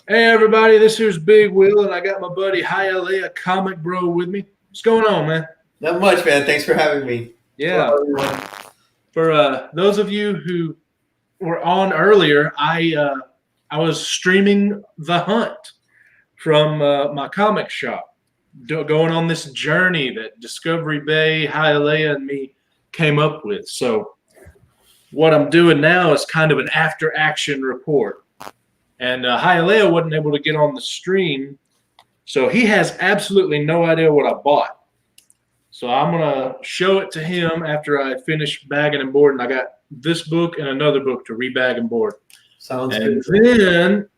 Hey everybody, this here's Big Will, and I got my buddy Hialeah Comic Bro with me. What's going on, man? Not much, man. Thanks for having me. Yeah. Hello, everyone. For those of you who were on earlier, I was streaming The Hunt from my comic shop, going on this journey that Discovery Bay, Hialeah, and me came up with. So what I'm doing now is kind of an after-action report. And Hialeah wasn't able to get on the stream, so he has absolutely no idea what I bought. So I'm gonna show it to him after I finish bagging and boarding. I got this book and another book to rebag and board, Sounds and good. then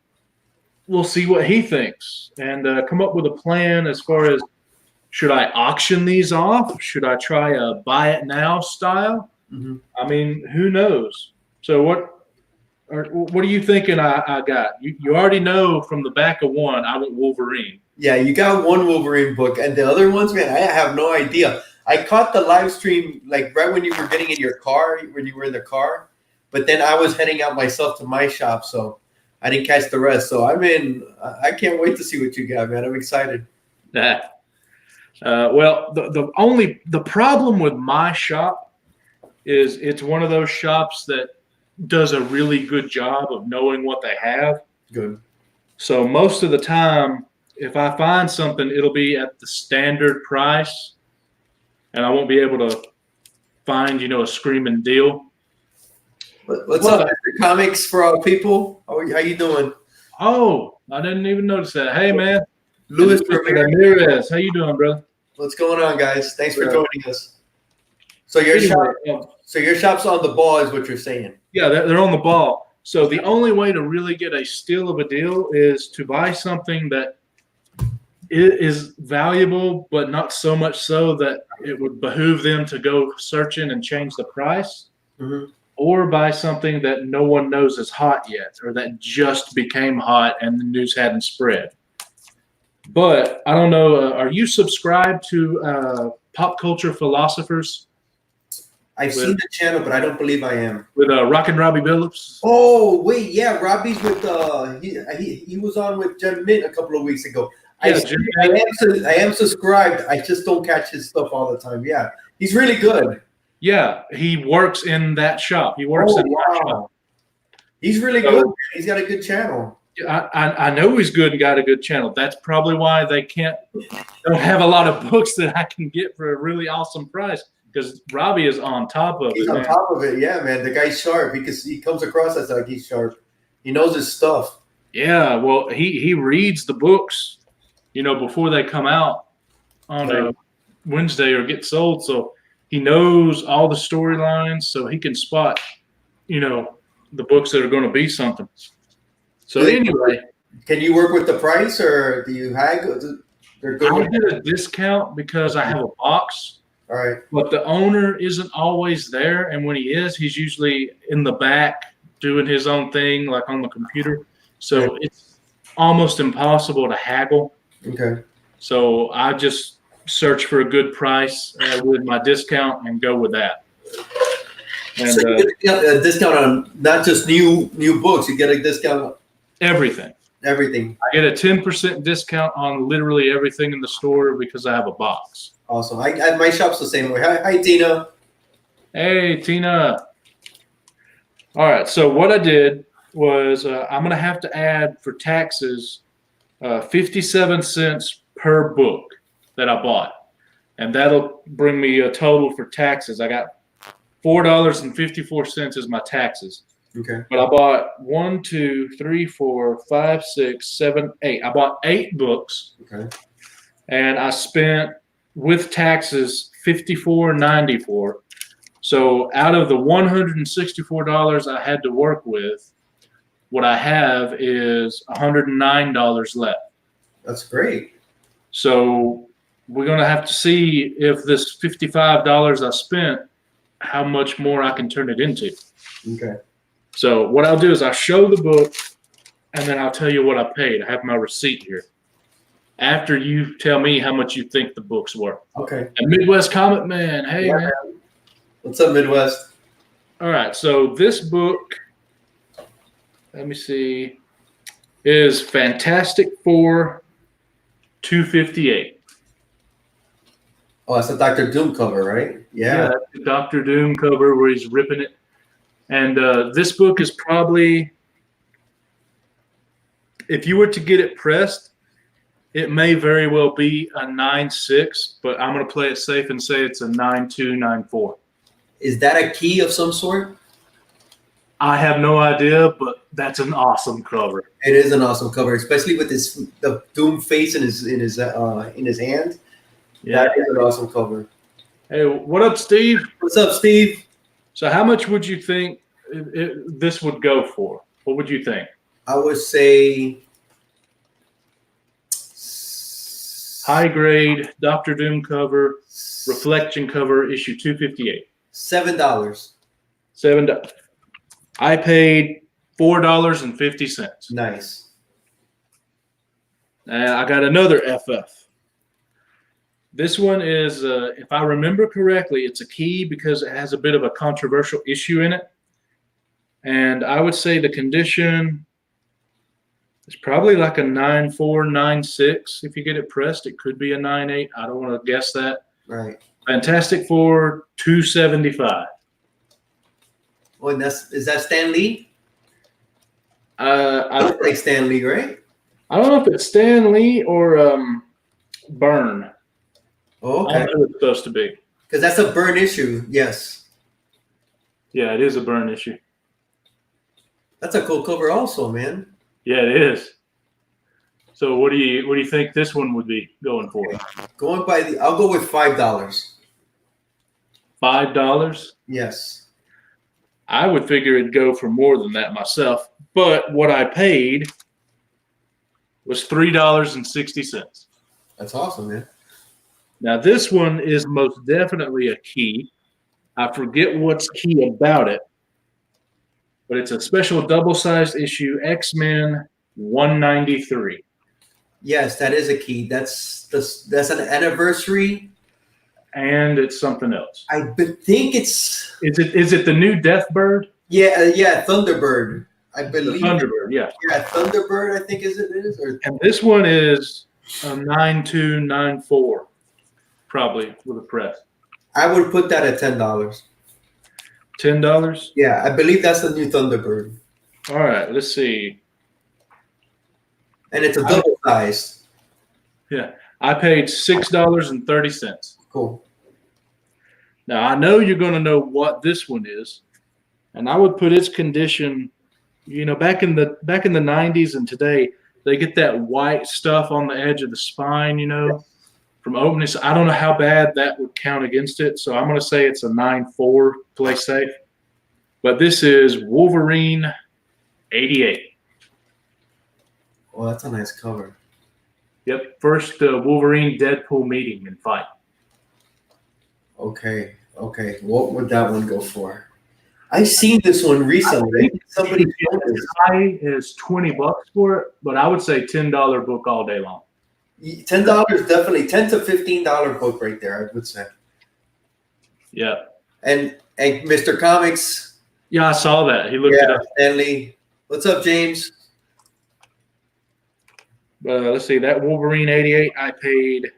we'll see what he thinks and come up with a plan as far as should I auction these off? Should I try a buy it now style? Mm-hmm. I mean, who knows? So what are you thinking I got? You already know from the back of one, I want Wolverine. Yeah, you got one Wolverine book, and the other ones, man, I have no idea. I caught the live stream like right when you were getting in your car, when you were in the car, but then I was heading out myself to my shop, so I didn't catch the rest. So I can't wait to see what you got, man. I'm excited. That. Well, the problem with my shop is it's one of those shops that does a really good job of knowing what they have. Good. So most of the time, if I find something, it'll be at the standard price, and I won't be able to find, a screaming deal. What's up, Mr. Comics for all people? How you doing? Oh, I didn't even notice that. Hey, man. Luis Ramirez. How you doing, brother? What's going on, guys? Thanks for joining us. So your shop's on the ball, is what you're saying. Yeah, they're on the ball. So the only way to really get a steal of a deal is to buy something that is valuable, but not so much so that it would behoove them to go searching and change the price, or buy something that no one knows is hot yet, or that just became hot and the news hadn't spread. But I don't know. Are you subscribed to Pop Culture Philosophers? I've seen the channel, but I don't believe I am. With Rockin' Robbie Billups? Oh, wait, yeah, Robbie's with he was on with Jen Mint a couple of weeks ago. Yeah, I am subscribed. I just don't catch his stuff all the time. Yeah, he's really good. Yeah, he works in that shop. He works in that shop. He's really good. He's got a good channel. I know he's good and got a good channel. That's probably why they don't have a lot of books that I can get for a really awesome price, because Robbie is on top of it. He's on top of it, yeah, man. The guy's sharp. He comes across as like he's sharp. He knows his stuff. Yeah, well, he reads the books, before they come out on a Wednesday or get sold. So he knows all the storylines, so he can spot, the books that are going to be something. So anyway, can you work with the price, or do you haggle? I get a discount because I have a box. All right. But the owner isn't always there, and when he is, he's usually in the back doing his own thing, like on the computer. So it's almost impossible to haggle. Okay. So I just search for a good price with my discount and go with that. And so you get a discount on not just new books. You get a discount on everything. Everything. I get a 10% discount on literally everything in the store because I have a box. Awesome. My shop's the same way. Hi, Tina. Hey, Tina. All right. So what I did was I'm going to have to add for taxes 57 cents per book that I bought. And that'll bring me a total for taxes. I got $4.54 as my taxes. Okay. But I bought 1, 2, 3, 4, 5, 6, 7, 8. I bought 8 books. Okay. And I spent, with taxes, $54.94. So out of the $164 I had to work with, what I have is $109 left. That's great. So we're going to have to see if this $55 I spent, how much more I can turn it into. Okay. So what I'll do is I'll show the book, and then I'll tell you what I paid. I have my receipt here. After you tell me how much you think the book's worth. Okay. And Midwest Comic Man, hey, man. What's up, Midwest? All right, so this book, let me see. is Fantastic Four 258. Oh, that's a Doctor Doom cover, right? Yeah. That's the Doctor Doom cover where he's ripping it. And this book is probably, if you were to get it pressed, it may very well be a 9.6, but I'm going to play it safe and say it's a 9.2, 9.4. Is that a key of some sort? I have no idea, but that's an awesome cover. It is an awesome cover, especially with the Doom face in his hand. Yeah. That is an awesome cover. Hey, what up, Steve? What's up, Steve? So how much would you think this would go for? What would you think? I would say High grade, Doctor Doom cover, reflection cover, issue 258. $7. $7. I paid $4.50. Nice. I got another FF. This one is, if I remember correctly, it's a key because it has a bit of a controversial issue in it. And I would say the condition is probably like a 9.4, 9.6. If you get it pressed, it could be a 9.8. I don't want to guess that. Right. Fantastic Four 275. Oh, and is that Stan Lee? I Looks like Stan Lee, right? I don't know if it's Stan Lee or Byrne. Oh, I okay. don't know who it's supposed to be. Because that's a Byrne issue. Yes. Yeah, it is a Byrne issue. That's a cool cover, also, man. Yeah, it is. So what do you think this one would be going for? Going by I'll go with $5. $5? Yes. I would figure it'd go for more than that myself, but what I paid was $3.60. That's awesome, man. Now this one is most definitely a key. I forget what's key about it, but it's a special double-sized issue, X-Men 193. Yes, that is a key. That's an anniversary. And it's something else. I think it's. Is it the new Deathbird? Yeah, Thunderbird. I believe. The Thunderbird, yeah. Yeah, Thunderbird. I think it is. And this one is a 9.2, 9.4, probably with a press. I would put that at $10. $10? Yeah, I believe that's the new Thunderbird. All right, let's see. And it's a double size. Yeah, I paid $6.30. Cool. Now I know you're going to know what this one is, and I would put its condition. You know, back in the 90s and today, they get that white stuff on the edge of the spine. You know, from opening. So I don't know how bad that would count against it. So I'm going to say it's a 9.4. Play safe. But this is Wolverine 88. Well, that's a nice cover. Yep, first Wolverine Deadpool meeting and fight. Okay. What would that one go for? I've seen this one recently. Somebody told me. As high as $20 for it, but I would say $10 book all day long. $10 definitely. $10 to $15 book right there, I would say. Yeah. And Mr. Comics. Yeah, I saw that. He looked it up. Stanley. What's up, James? Let's see. That Wolverine 88, I paid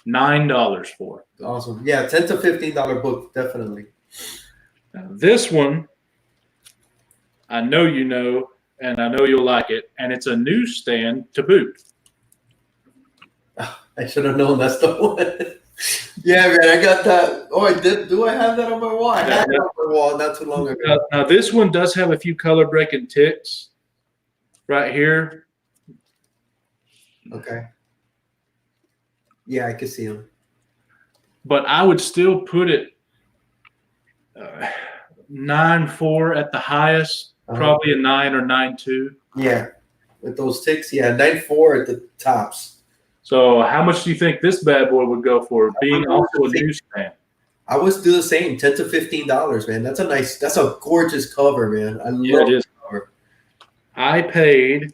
$9 for. Awesome. Yeah, $10 to $15 book, definitely. Now, this one, I know you know, and I know you'll like it, and it's a newsstand to boot. I should have known that's the one. Yeah, man, I got that. Oh, I did. Do I have that on my wall? I had it on my wall not too long ago. Now, this one does have a few color breaking ticks right here. Okay. Yeah, I can see them. But I would still put it 9.4 at the highest, probably a 9 or 9.2. Yeah, with those ticks, yeah, 9.4 at the tops. So how much do you think this bad boy would go for, being also a newsstand? I would do the same, $10 to $15, man. That's a gorgeous cover, man. I love it is. the cover. I paid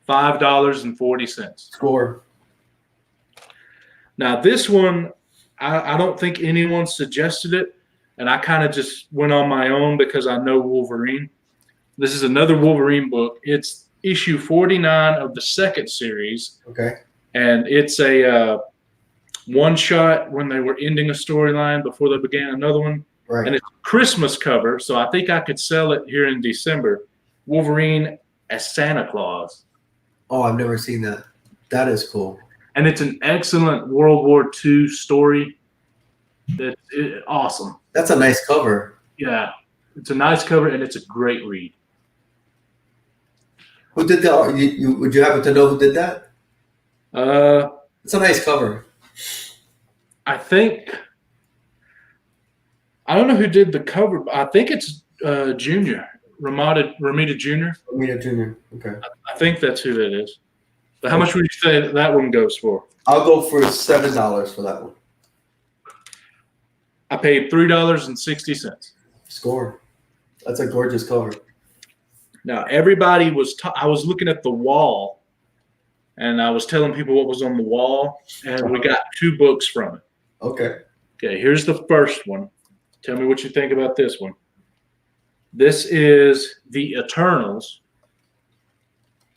$5.40. Score. Now this one, I don't think anyone suggested it, and I kind of just went on my own because I know Wolverine. This is another Wolverine book. It's issue 49 of the second series, Okay. and it's a one shot when they were ending a storyline before they began another one. Right. And it's a Christmas cover, so I think I could sell it here in December. Wolverine as Santa Claus. Oh, I've never seen that. That is cool. And it's an excellent World War II story. That's awesome. That's a nice cover. Yeah, it's a nice cover, and it's a great read. Who did that? Would you happen to know who did that? It's a nice cover. I think I don't know who did the cover, but I think it's Junior Ramita Jr. Romita Jr. Okay. I think that's who that is. But how much would you say that one goes for? I'll go for $7 for that one. I paid $3.60. Score. That's a gorgeous cover. Now everybody was. I was looking at the wall, and I was telling people what was on the wall, and we got 2 books from it. Okay. Okay, here's the first one. Tell me what you think about this one. This is The Eternals,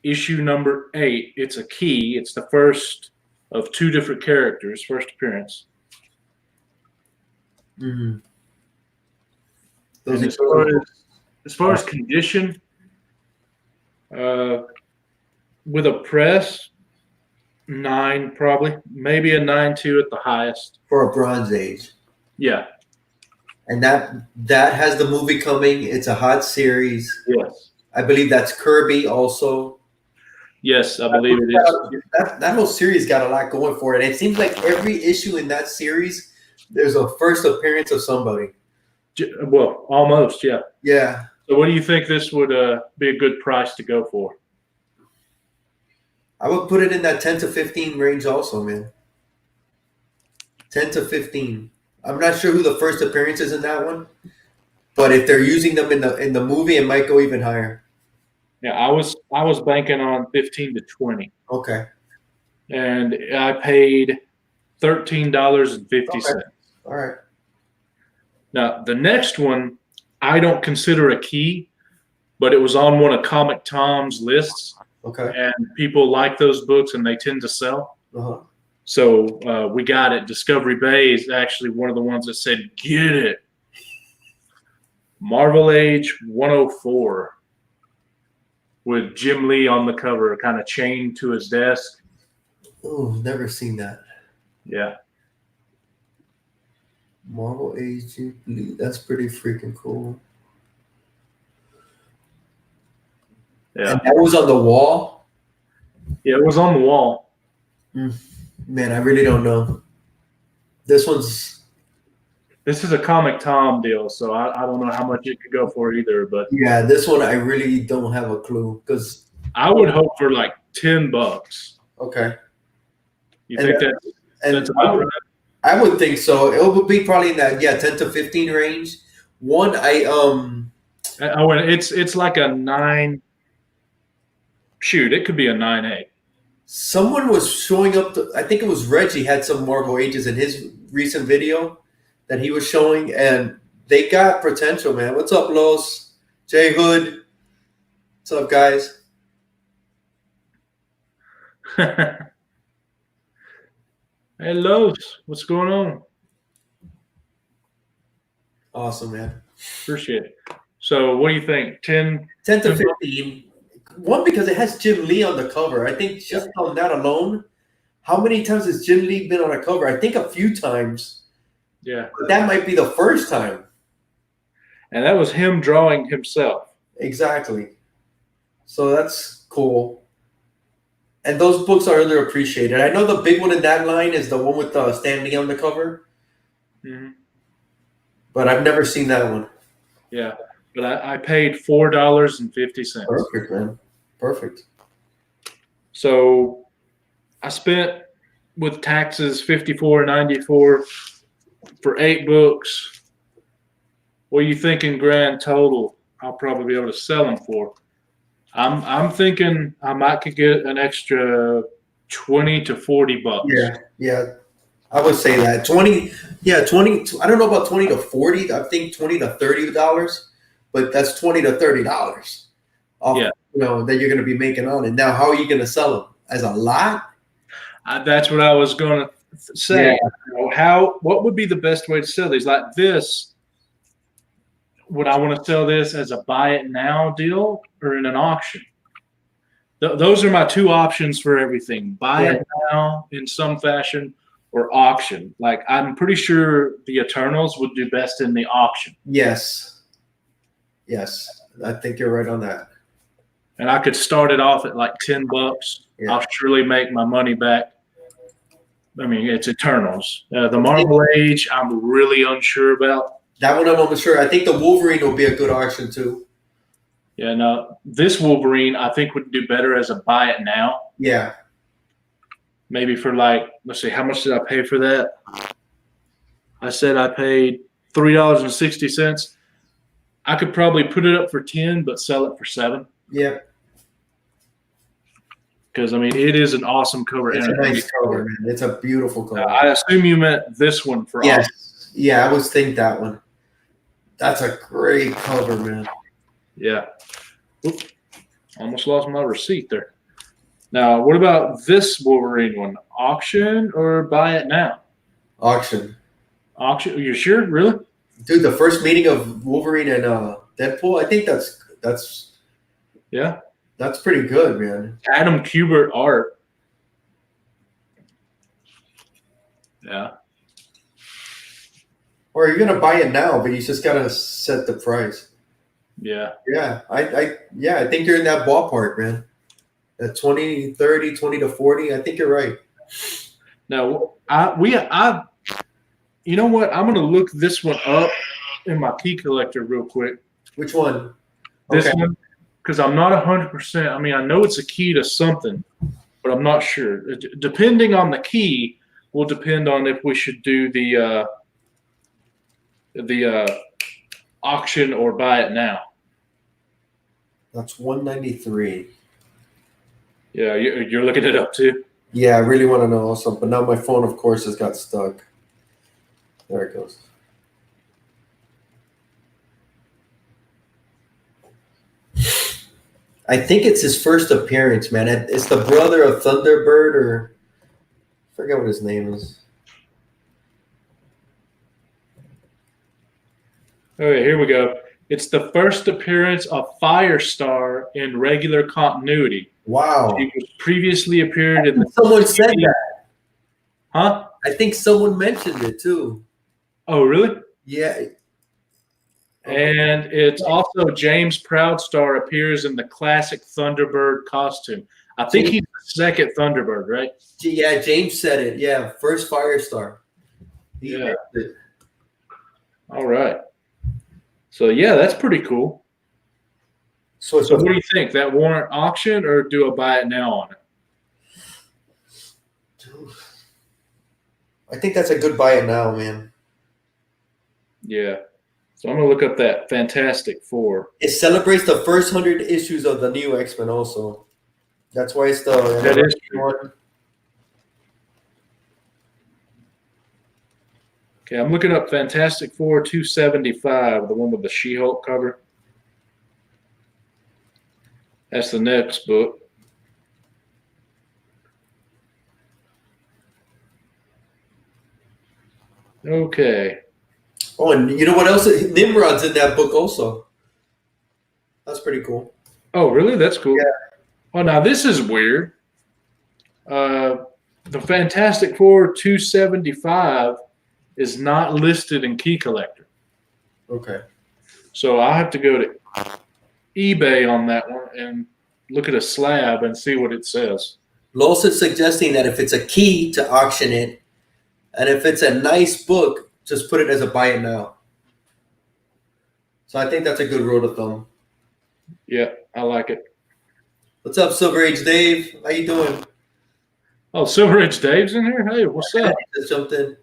issue number 8. It's a key. It's the first of 2 different characters, first appearance. Mm-hmm. And as far as condition, with a press, 9 probably, maybe a 9.2 at the highest. For a Bronze Age. Yeah. And that has the movie coming. It's a hot series. Yes. I believe that's Kirby also. Yes, I believe it is. That whole series got a lot going for it. And it seems like every issue in that series, there's a first appearance of somebody. Well, almost, yeah. Yeah. So what do you think this would be a good price to go for? I would put it in that 10 to 15 range also, man. 10 to 15. I'm not sure who the first appearance is in that one, but if they're using them in the movie, it might go even higher. Yeah, I was banking on 15 to 20. Okay. And I paid $13.50. Okay. All right. Now, the next one I don't consider a key, but it was on one of Comic Tom's lists. Okay. And people like those books, and they tend to sell. Uh-huh. So we got it. Discovery Bay is actually one of the ones that said, get it. Marvel Age 104 with Jim Lee on the cover, kind of chained to his desk. Oh, never seen that. Yeah. Marvel Age, that's pretty freaking cool. Yeah. And that was on the wall? Yeah, it was on the wall. Man, I really don't know. This is a Comic Tom deal, so I don't know how much it could go for either. But yeah, this one I really don't have a clue because I would hope for like $10. Okay. You think that's about right? I would think so. It would be probably in that 10 to 15 range. One it's like a 9. Shoot, it could be a 9.8. Someone was showing up. I think it was Reggie had some Marvel Ages in his recent video that he was showing, and they got potential, man. What's up, Los? Jay Hood. What's up, guys? Hey, Los, what's going on? Awesome, man. Appreciate it. So, what do you think? 10 to 15. One, because it has Jim Lee on the cover. I think just on that alone, how many times has Jim Lee been on a cover? I think a few times. Yeah. But that might be the first time. And that was him drawing himself. Exactly. So that's cool. And those books are underappreciated. I know the big one in that line is the one with Stan Lee on the cover. Mm-hmm. But I've never seen that one. Yeah. But I paid $4.50. Perfect, man. Perfect. So I spent with taxes $54.94 for 8 books. What are you thinking grand total? I'll probably be able to sell them for. I'm thinking I might could get an extra $20 to $40. Yeah. I would say that 20. I don't know about 20 to 40. I think $20 to $30, but that's $20 to $30 off that you're going to be making on it. Now, how are you going to sell them? As a lot? That's what I was going to say. What would be the best way to sell these? Like this, would I want to sell this as a buy it now deal or in an auction? Those are my two options for everything: buy it now in some fashion, or auction. Like I'm pretty sure the Eternals would do best in the auction. Yes, I think you're right on that. And I could start it off at like $10. Yeah. I'll surely make my money back. I mean, it's Eternals. The Marvel Age, I'm really unsure about. That one I'm unsure. I think the Wolverine will be a good auction too. Yeah, no, this Wolverine I think would do better as a buy it now. Yeah. Maybe for like, let's see, how much did I pay for that? I said I paid $3.60. I could probably put it up for 10, but sell it for 7. Yeah. Because I mean, it is an awesome cover. It's a nice cover, man. It's a beautiful cover. I assume you meant this one for yes. auction. Yeah, I always think that one. That's a great cover, man. Yeah. Oops. Almost lost my receipt there. Now, what about this Wolverine one? Auction or buy it now? Auction. Auction? Are you sure? Really? Dude, the first meeting of Wolverine and Deadpool, I think that's pretty good, man. Adam Kubert art. Yeah. Or you're gonna buy it now, but you just gotta set the price. Yeah. Yeah, I think you're in that ballpark, man. At 20, 30, 20 to 40, I think you're right. Now, you know what? I'm gonna look this one up in my key collector real quick. Which one? This one, because I'm not 100%. I mean, I know it's a key to something, but I'm not sure. Depending on the key, will depend on if we should do the auction or buy it now. That's 193. Yeah, you're looking it up too? Yeah, I really want to know also, but now my phone, of course, has got stuck. There it goes. I think it's his first appearance, man. It's the brother of Thunderbird, or I forget what his name is. Okay, here we go. It's the first appearance of Firestar in regular continuity. Wow. She was previously appeared in the. Someone said that. Huh? I think someone mentioned it too. Oh, really? Yeah. And it's also James Proudstar appears in the classic Thunderbird costume. I think he's the second Thunderbird, right? Yeah, James said it. Yeah, first Firestar. Yeah. All right. So, yeah, that's pretty cool. So what do you think? That warrant auction or do a buy it now on it? I think that's a good buy it now, man. Yeah. So I'm going to look up that Fantastic Four. It celebrates the first 100 issues of the new XMen also. That's why it's the that is one. Okay, I'm looking up Fantastic Four 275, the one with the She-Hulk cover. That's the next book. Okay. Oh, and you know what else? Nimrod's in that book also. That's pretty cool. Oh, really? That's cool. Yeah. Oh, now this is weird. The Fantastic Four 275 is not listed in Key Collector. Okay. So I'll have to go to eBay on that one and look at a slab and see what it says. Lawson's suggesting that if it's a key to auction it, and if it's a nice book, just put it as a buy it now. So I think that's a good rule of thumb. Yeah, I like it. What's up, Silver Age Dave? How you doing? Oh, Silver Age Dave's in here? Hey, what's up? Just jumped in.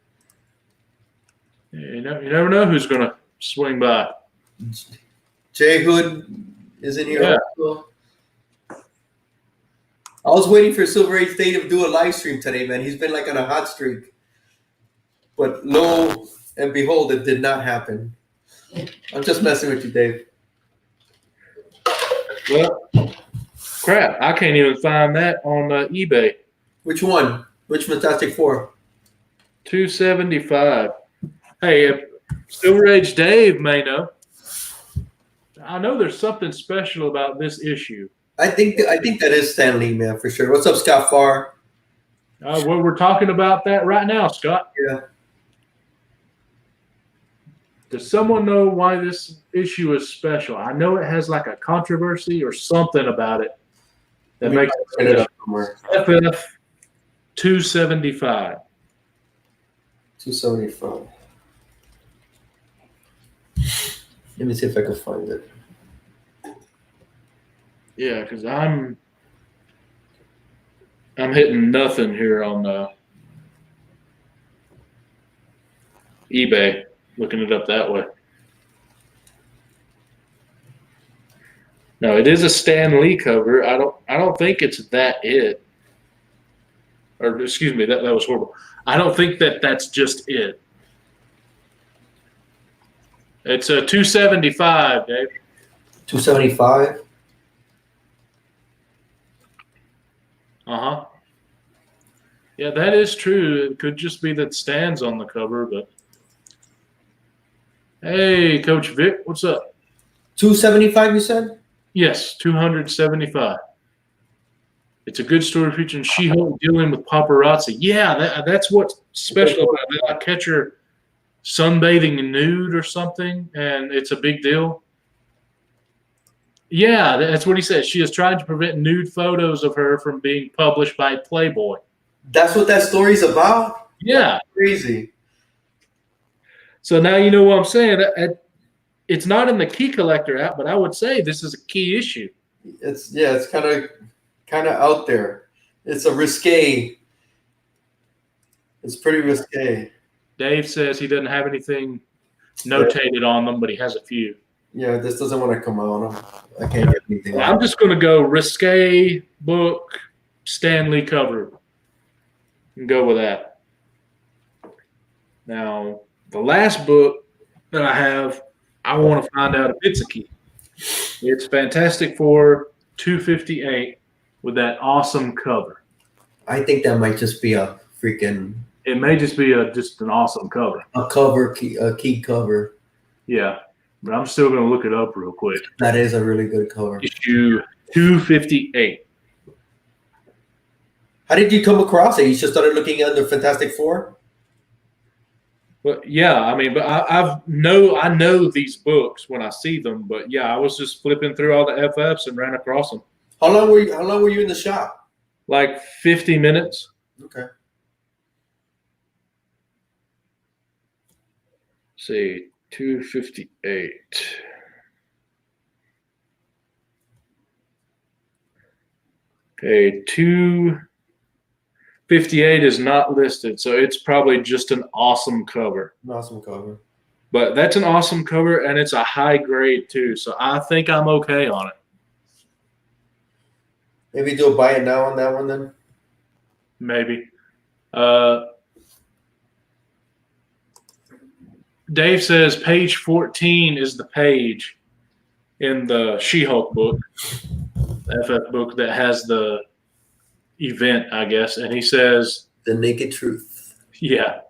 You never know who's going to swing by. Jay Hood is in here Yeah. also. I was waiting for Silver Age Dave to do a live stream today, man. He's been like on a hot streak. But lo and behold, it did not happen. I'm just messing with you, Dave. Well, Crap, I can't even find that on eBay. Which one? Which Fantastic Four? $275. Hey, if Silver Age Dave may know. I know there's something special about this issue. I think that is Stan Lee, man, for sure. What's up, Scott Farr? Well, we're talking about that right now, Scott. Yeah. Does someone know why this issue is special? I know it has like a controversy or something about it that makes it up somewhere. FF 275. 275. Let me see if I can find it. Yeah, because I'm hitting nothing here on eBay. Looking it up that way. No, it is a Stan Lee cover. I don't think it's that it. Or excuse me, that was horrible. I don't think that's just it. It's a 275, Dave. 275. Yeah, that is true. It could just be that Stan's on the cover, but hey, Coach Vic, what's up? 275, you said? Yes, 275. It's a good story featuring She-Hulk dealing with paparazzi. Yeah, that's what's special about it. I catch her sunbathing nude or something, and it's a big deal. Yeah, that's what he says. She is trying to prevent nude photos of her from being published by Playboy. That's what that story's about? Yeah. That's crazy. So now you know what I'm saying. It's not in the Key Collector app, but I would say this is a key issue. It's kind of out there. It's a risque. It's pretty risque. Dave says he doesn't have anything notated on them, but he has a few. Yeah, this doesn't want to come out. I can't get anything. Well, I'm just going to go risque book, Stan Lee cover, and go with that. Now, the last book that I have, I want to find out if it's a key. It's Fantastic Four 258 with that awesome cover. I think that might just be a freaking. It may just be just an awesome cover. A key cover. Yeah, but I'm still going to look it up real quick. That is a really good cover. Issue 258. How did you come across it? You just started looking at the Fantastic Four? Well, yeah, I mean, but I know these books when I see them, but yeah, I was just flipping through all the FFs and ran across them. How long were you in the shop? Like 50 minutes. Okay. Let's see, 258. Okay, 258 is not listed, so it's probably just an awesome cover. An awesome cover. But that's an awesome cover, and it's a high grade too, so I think I'm okay on it. Maybe do a buy it now on that one then? Maybe. Dave says page 14 is the page in the She-Hulk book, the FF book that has the event, I guess. And he says, The Naked Truth. Yeah.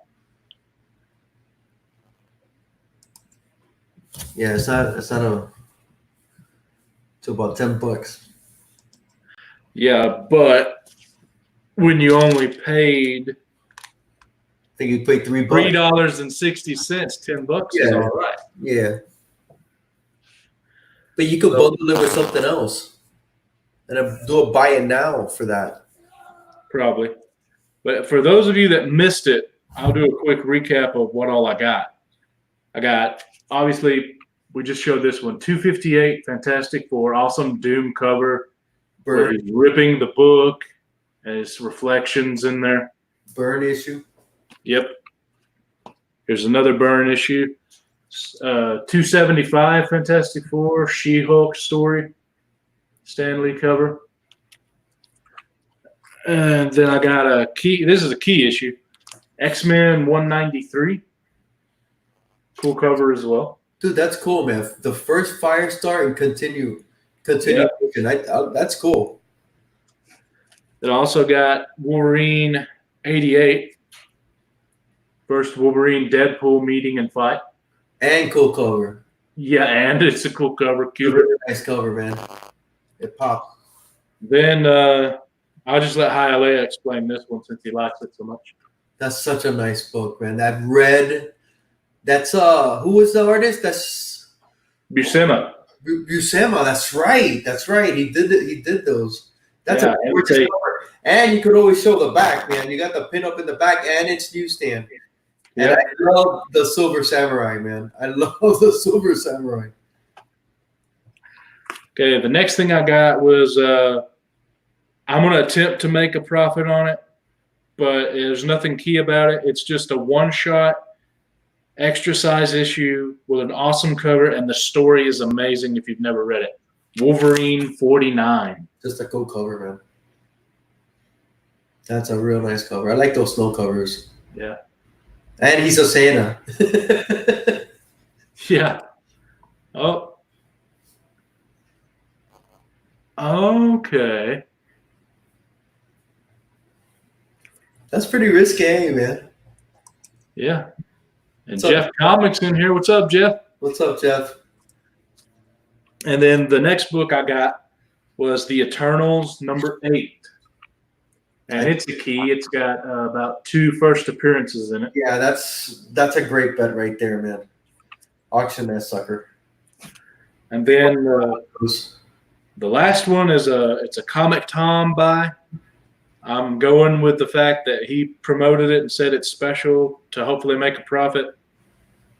Yeah, it's about $10. Yeah, but when you only paid I think you paid $3. $3.60, $10 is all right. Yeah. But you could bundle it with something else. And do a buy it now for that. Probably. But for those of you that missed it, I'll do a quick recap of what all I got. I got, obviously, we just showed this one, 258, Fantastic Four, awesome Doom cover. Where he's ripping the book and his reflections in there. Burn issue. Yep. Here's another Burn issue. 275, Fantastic Four, She-Hulk story, Stan Lee cover. And then I got a key. This is a key issue. XMen 193. Cool cover as well. Dude, that's cool, man. The first Firestar and continue. That's cool. Then I also got Wolverine 88, first Wolverine Deadpool meeting and fight. And cool cover. Yeah, and it's a cool cover, cute. Really nice cover, man. It popped. Then I'll just let Hialeah explain this one since he likes it so much. That's such a nice book, man. That red. That's who was the artist? That's Buscema. Buscema. That's right. That's right. He did those. That's Yeah, a gorgeous cover. And you could always show the back, man. You got the pin up in the back and it's newsstand. And Yep. I love the Silver Samurai, man. I love the Silver Samurai. Okay, the next thing I got was I'm going to attempt to make a profit on it, but there's nothing key about it. It's just a one-shot, extra size issue with an awesome cover, and the story is amazing if you've never read it. Wolverine 49. Just a cool cover, man. That's a real nice cover. I like those snow covers. Yeah. And he's a Santa. Yeah. Oh. Okay. That's pretty risque, man. Yeah. And What's up, Jeff Comics in here. What's up, Jeff? What's up, Jeff? And then the next book I got was The Eternals #8. And it's a key. It's got about 2 first appearances in it. Yeah, that's a great bet right there, man. Auction that sucker. And then the last one is it's a Comic Tom buy. I'm going with the fact that he promoted it and said it's special to hopefully make a profit.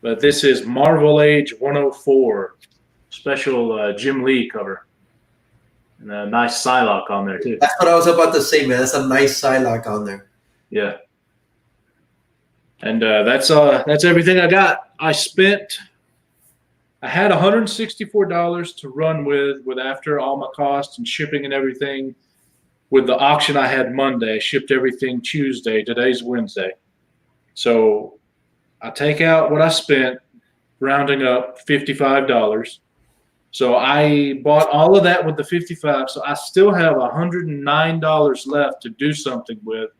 But this is Marvel Age 104, special Jim Lee cover. And a nice Psylocke on there, too. That's what I was about to say, man. That's a nice Psylocke on there. Yeah. And that's everything I got. I had $164 to run with after all my costs and shipping and everything. With the auction I had Monday, shipped everything Tuesday. Today's Wednesday. So I take out what I spent, rounding up $55. So I bought all of that with the 55. So I still have $109 left to do something with.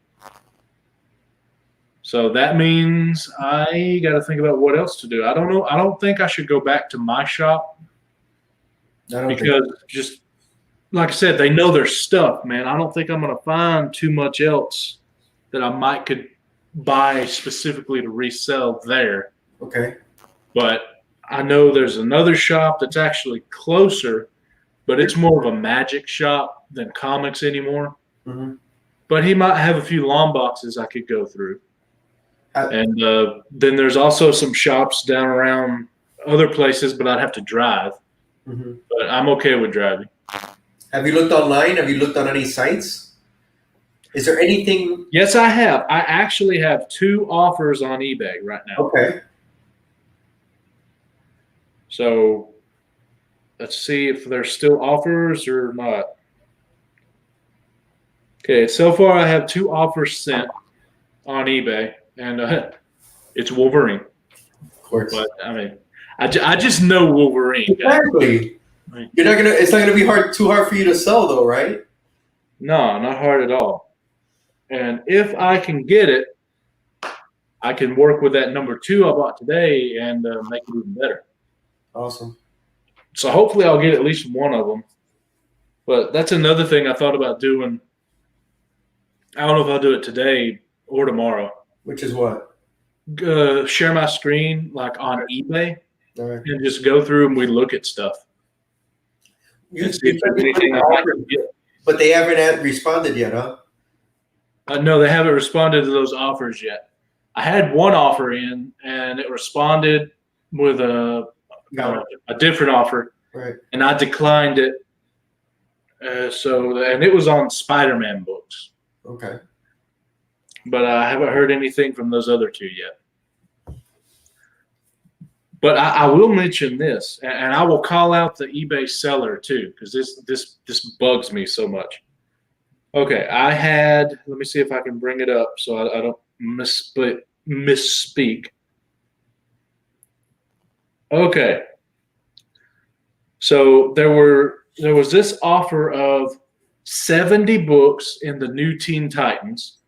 So that means I got to think about what else to do. I don't know. I don't think I should go back to my shop because just like I said, they know their stuff, man. I don't think I'm going to find too much else that I could buy specifically to resell there. Okay. But I know there's another shop that's actually closer, but it's more of a magic shop than comics anymore. Mm-hmm. But he might have a few long boxes I could go through. And then there's also some shops down around other places, but I'd have to drive. Mm-hmm. But I'm okay with driving. Have you looked online? Have you looked on any sites? Is there anything? Yes, I have. I actually have 2 offers on eBay right now. Okay. So let's see if there's still offers or not. Okay, so far I have 2 offers sent on eBay, and it's Wolverine. Of course. But I mean, I just know Wolverine. Exactly. You're not gonna. It's not gonna be too hard for you to sell, though, right? No, not hard at all. And if I can get it, I can work with that #2 I bought today and make it even better. Awesome. So hopefully I'll get at least one of them. But that's another thing I thought about doing. I don't know if I'll do it today or tomorrow. Which is what? Share my screen like on eBay Right. and just go through and we look at stuff. And see if there's anything I might get. But they haven't responded yet, huh? No, they haven't responded to those offers yet. I had one offer in, and it responded with a different offer, Right. and I declined it. And it was on Spider-Man books, Okay. but I haven't heard anything from those other 2 yet. But I will mention this, and I will call out the eBay seller too, because this bugs me so much. Okay, let me see if I can bring it up so I don't misspeak. Okay. So there was this offer of 70 books in the new Teen Titans.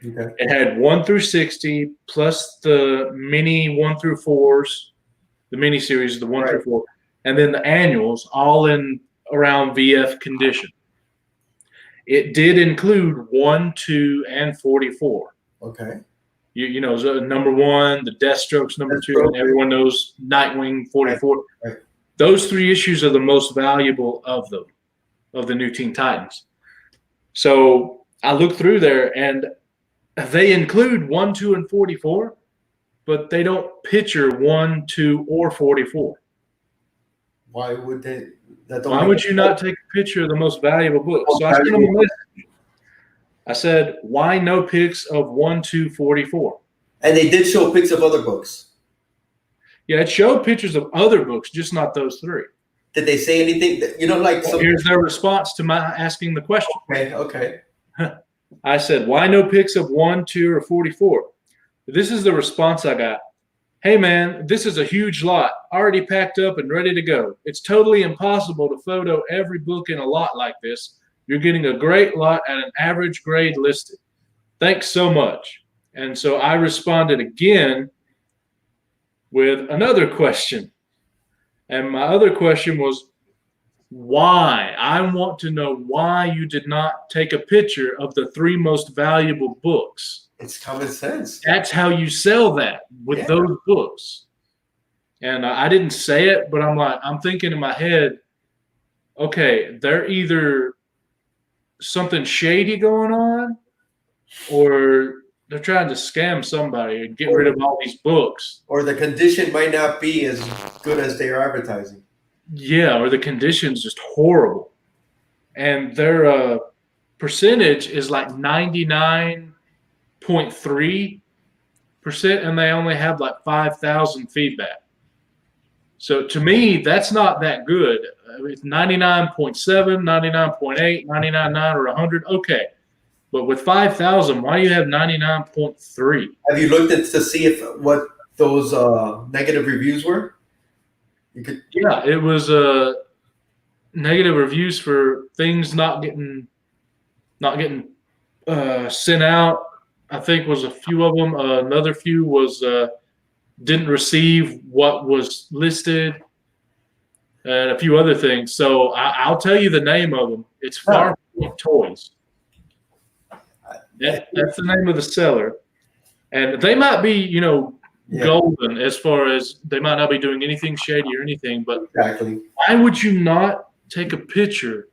Okay. It had 1 through 60 plus the mini 1 through 4s, the mini series, the 1 through 4, and then the annuals, all in around VF condition. It did include 1, 2, and 44. Okay. You know, so number 1, the Deathstroke's number 2, and everyone knows Nightwing 44. Right. Those 3 issues are the most valuable of them, of the new Teen Titans. So I looked through there, and they include 1, 2, and 44, but they don't picture 1, 2, or 44. Why would they? Why would you not take a picture of the most valuable book? So I sent them a message. I said, why no pics of 1, 2, 44? And they did show pics of other books. Yeah, it showed pictures of other books, just not those 3. Did they say anything? Here's their response to my asking the question. Okay. I said, why no pics of 1, 2, or 44? This is the response I got. Hey, man, this is a huge lot, already packed up and ready to go. It's totally impossible to photo every book in a lot like this. You're getting a great lot at an average grade listed. Thanks so much. And so I responded again with another question. And my other question was, why? I want to know why you did not take a picture of the 3 most valuable books. It's common sense. That's how you sell that with those books. And I didn't say it, but I'm thinking in my head, okay, they're either something shady going on, or they're trying to scam somebody and get rid of all these books. Or the condition might not be as good as they are advertising. Yeah, or the condition's just horrible. And their percentage is like 99.3%, and they only have like 5,000 feedback. So to me, that's not that good. It's 99.7, 99.8, 99.9, or 100. Okay. But with 5,000, why do you have 99.3? Have you looked to see what those negative reviews were? Yeah, it was negative reviews for things not getting sent out. I think was a few of them. Another few was didn't receive what was listed, and a few other things. So I'll tell you the name of them. It's Farpoint Toys. That's the name of the seller, and they might be, golden as far as they might not be doing anything shady or anything. But exactly, why would you not take a picture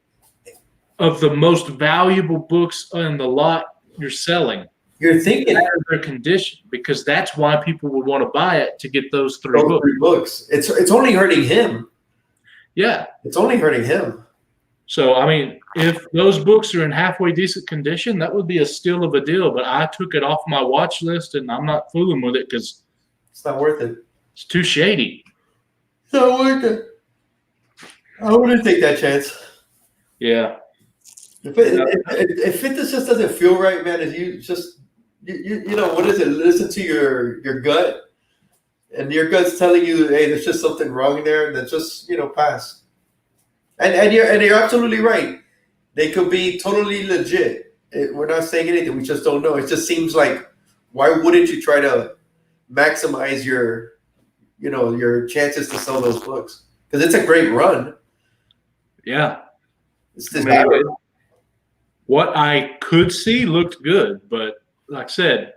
of the most valuable books in the lot you're selling? You're thinking their condition, because that's why people would want to buy it, to get those 3 books. It's only hurting him. Yeah, it's only hurting him. So I mean, if those books are in halfway decent condition, that would be a steal of a deal. But I took it off my watch list, and I'm not fooling with it because it's not worth it. It's too shady. It's not worth it. I wouldn't take that chance. Yeah. If it just doesn't feel right, man, if you just you know, what is it? Listen to your gut, and your gut's telling you, hey, there's just something wrong there. Then just pass. And you're absolutely right. They could be totally legit. We're not saying anything. We just don't know. It just seems like, why wouldn't you try to maximize your chances to sell those books? Because it's a great run. Yeah. It's desirable. What I could see looked good, but like I said,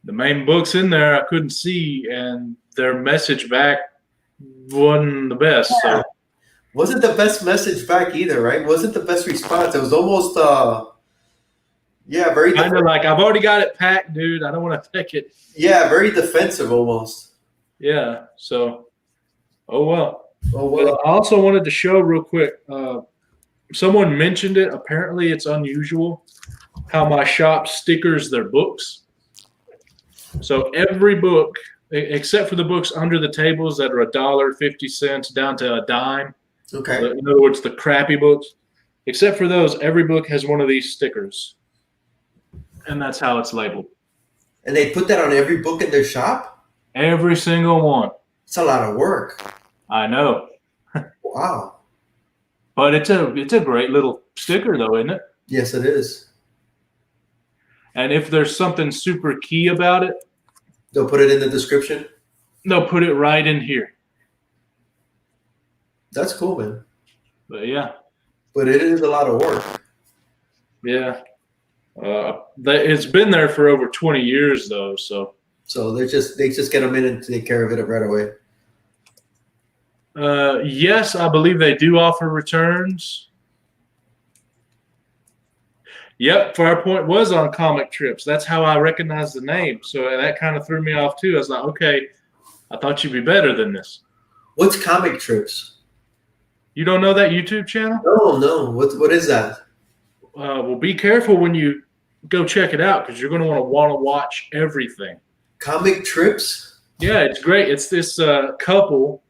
the main books in there I couldn't see, and their message back wasn't the best. Yeah. So. Wasn't the best message back either, right? Wasn't the best response. It was almost, very kind of like, I've already got it packed, dude. I don't want to take it. Yeah, very defensive almost. Yeah. So, oh well. But I also wanted to show real quick. Someone mentioned it. Apparently, it's unusual how my shop stickers their books. So every book, except for the books under the tables that are $1.50 down to a dime. Okay. In other words, the crappy books. Except for those, every book has one of these stickers. And that's how it's labeled. And they put that on every book in their shop? Every single one. It's a lot of work. I know. Wow. But it's a great little sticker, though, isn't it? Yes, it is. And if there's something super key about it, They'll put it in the description. they'll put it right in here. That's cool, man. But yeah, But it is a lot of work. yeah. It's been there for over 20 years, though. So they just get them in and take care of it right away. yes, I believe they do offer returns. Yep, Firepoint was on Comic Trips. That's how I recognized the name. So that kind of threw me off too. I was like, okay, I thought you'd be better than this. What's Comic Trips? You don't know that YouTube channel? No. What is that? Well, be careful when you go check it out because you're going to want to watch everything. Comic Trips? Yeah, it's great. It's this couple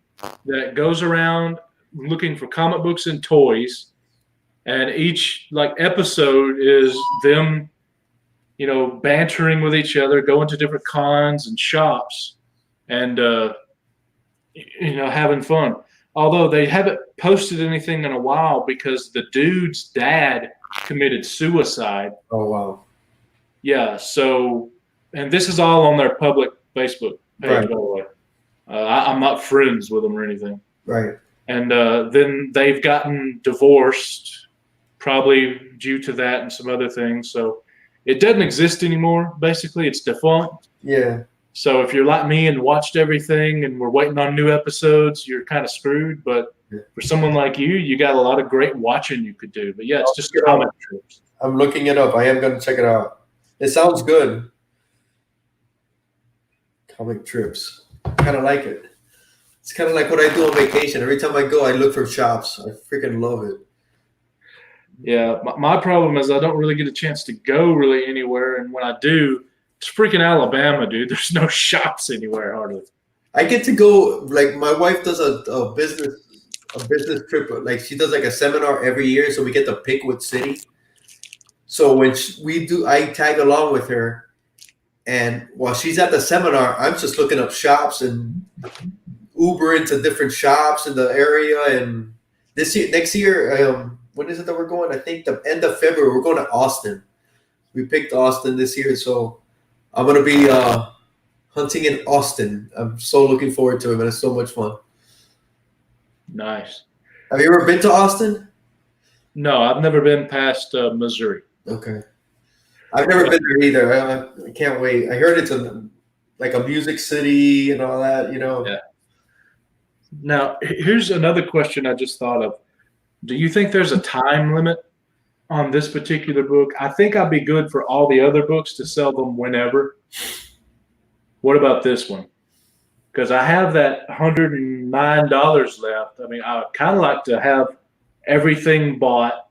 that goes around looking for comic books and toys, and each episode is them, bantering with each other, going to different cons and shops, and having fun. Although they haven't posted anything in a while because the dude's dad committed suicide. Oh, wow. Yeah, so, and this is all on their public Facebook page, Right. by the way. I'm not friends with them or anything. Right. And then they've gotten divorced, probably due to that and some other things. So it doesn't exist anymore. Basically, it's defunct. Yeah. So if you're like me and watched everything and we're waiting on new episodes, you're kind of screwed. But for someone like you got a lot of great watching you could do. But yeah, it's just Comic Trips. I'm looking it up. I am going to check it out. It sounds good. Comic Trips. I kind of like it. It's kind of like what I do on vacation. Every time I go, I look for shops. I freaking love it. Yeah, my problem is I don't really get a chance to go really anywhere. And when I do, it's freaking Alabama, dude. There's no shops anywhere hardly. I get to go, my wife does a business trip. She does a seminar every year, so we get to pick which city. So when I tag along with her, and while she's at the seminar, I'm just looking up shops and Uber into different shops in the area. And next year, when is it that we're going? I think the end of February, we're going to Austin. We picked Austin this year, so I'm going to be hunting in Austin. I'm so looking forward to it, man. It's so much fun. Nice. Have you ever been to Austin? No, I've never been past Missouri. Okay. I've never been there either. I can't wait. I heard it's a music city and all that, Yeah. Now, here's another question I just thought of. Do you think there's a time limit on this particular book? I think I'd be good for all the other books to sell them whenever. What about this one? Because I have that $109 left. I mean, I would kind of like to have everything bought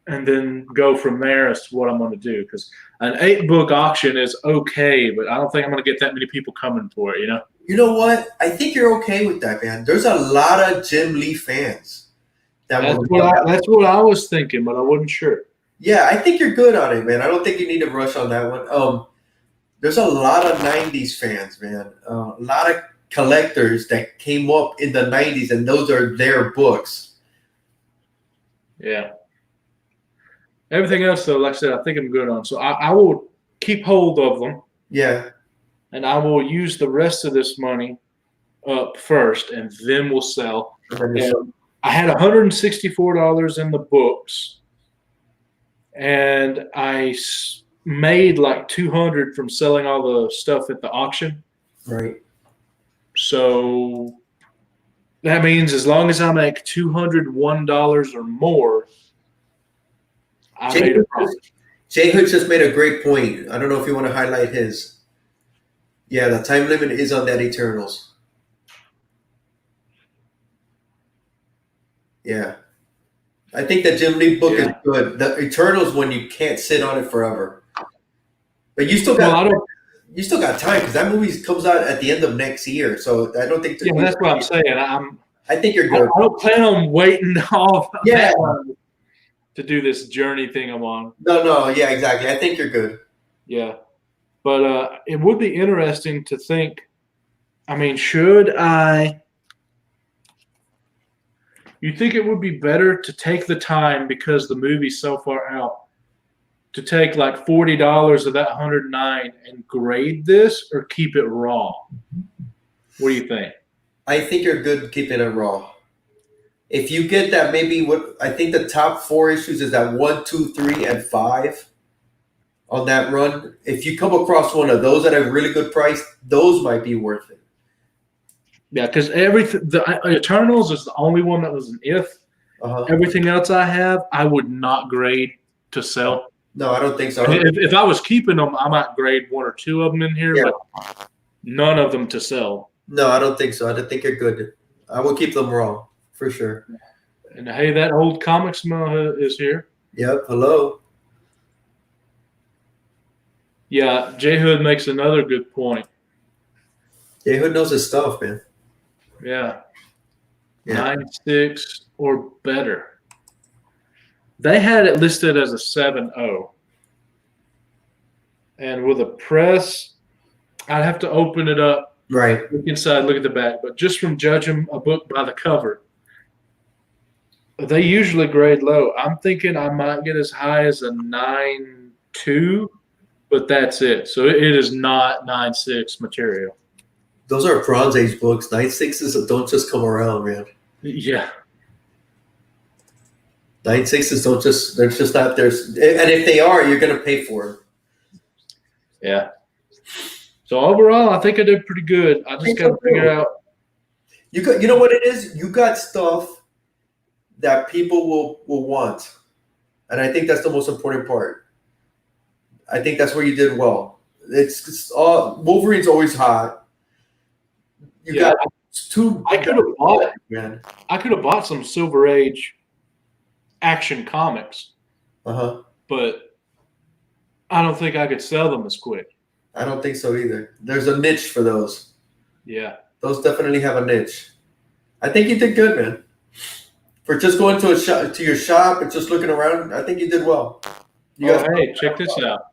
and then go from there as to what I'm going to do. Because an 8-book auction is okay, but I don't think I'm going to get that many people coming for it, You know what? I think you're okay with that, man. There's a lot of Jim Lee fans. That's what I was thinking, but I wasn't sure. Yeah, I think you're good on it, man. I don't think you need to rush on that one. There's a lot of 90s fans, man. A lot of collectors that came up in the 90s, and those are their books. Yeah. Everything else, though, like I said, I think I'm good on. So I will keep hold of them. Yeah. And I will use the rest of this money up first, and then we'll sell. And I had $164 in the books, and I made like $200 from selling all the stuff at the auction. Right. So that means as long as I make $201 or more, I made a profit. Jay Hood just made a great point. I don't know if you want to highlight his. Yeah, the time limit is on that Eternals. Yeah. I think the Jim Lee book is good. The Eternals one, you can't sit on it forever. But you still got time because that movie comes out at the end of next year. So I don't think. Yeah, that's what I'm saying. I think you're good. I don't plan on waiting off Yeah. to do this journey thing I'm on. No, yeah, exactly. I think you're good. Yeah. But it would be interesting to think, I mean, should I you think it would be better to take the time because the movie's so far out to take like $40 of that 109 and grade this, or keep it raw? What do you think? I think you're good keeping it raw. If you get that, maybe what I think the top 4 issues is that 1, 2, 3, and 5 on that run. If you come across one of those at a really good price, those might be worth it. Yeah, because the Eternals is the only one that was an if. Everything else I have, I would not grade to sell. No, I don't think so. If I was keeping them, I might grade 1 or 2 of them in here, but none of them to sell. No, I don't think so. I think you're good. I will keep them raw for sure. And hey, that old comic smell is here. Yep. Hello. Yeah, J Hood makes another good point. J Hood knows his stuff, man. Yeah. 9.6 or better. They had it listed as a 7.0. And with a press, I'd have to open it up. Right. Look inside, look at the back. But just from judging a book by the cover, they usually grade low. I'm thinking I might get as high as a 9.2, but that's it. So it is not 9.6 material. Those are Bronze Age books. 9.6s don't just come around, man. Yeah. 9.6s don't just, they're just not there. And if they are, you're going to pay for them. Yeah. So overall, I think I did pretty good. I just got to figure out. You know what it is? You got stuff that people will want. And I think that's the most important part. I think that's where you did well. It's all Wolverine's always hot. You got 2. I could have bought, man. I could have bought some Silver Age action comics. But I don't think I could sell them as quick. I don't think so either. There's a niche for those. Yeah. Those definitely have a niche. I think you did good, man. For just going to your shop and just looking around, I think you did well. Hey, check this out.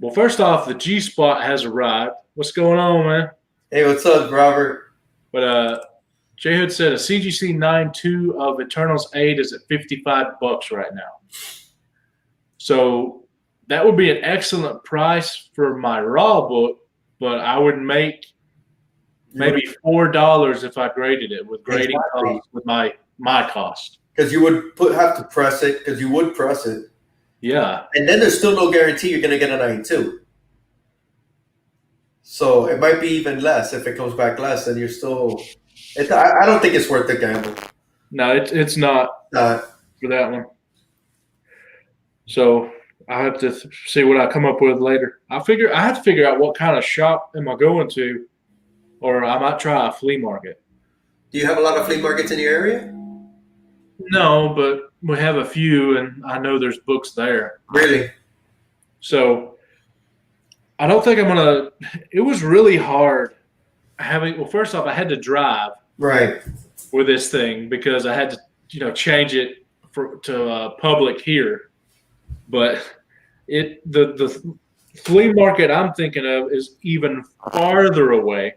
Well, first off, the G Spot has arrived. What's going on, man? Hey, what's up, Robert? But J Hood said a CGC 9.2 of Eternals 8 is at $55 right now. So that would be an excellent price for my raw book, but I would make maybe $4 if I graded it with grading costs with my cost. Because you would have to press it, because you would press it. Yeah. And then there's still no guarantee you're going to get a 9.2. So it might be even less. If it comes back less, then you're still – I don't think it's worth the gamble. No, it's not for that one. So I have to see what I come up with later. I have to figure out what kind of shop am I going to, or I might try a flea market. Do you have a lot of flea markets in your area? No, but we have a few, and I know there's books there. Really? So I don't think I'm going to – it was really hard having – well, first off, I had to drive with this thing because I had to, change it to public here. But the flea market I'm thinking of is even farther away.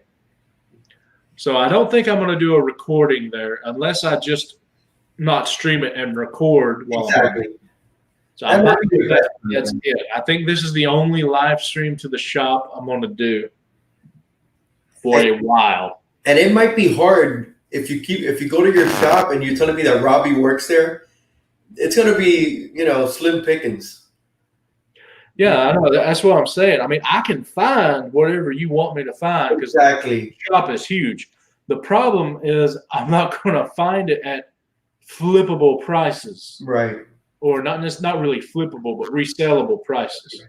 So I don't think I'm going to do a recording there unless I just not stream it and record while I'm – so I'm not doing that. That's it. I think this is the only live stream to the shop I'm going to do for a while. And it might be hard if you go to your shop and you're telling me that Robbie works there. It's going to be slim pickings. Yeah, I know. That's what I'm saying. I mean, I can find whatever you want me to find because the shop is huge. The problem is I'm not going to find it at flippable prices. Right. Or not really flippable, but resellable prices.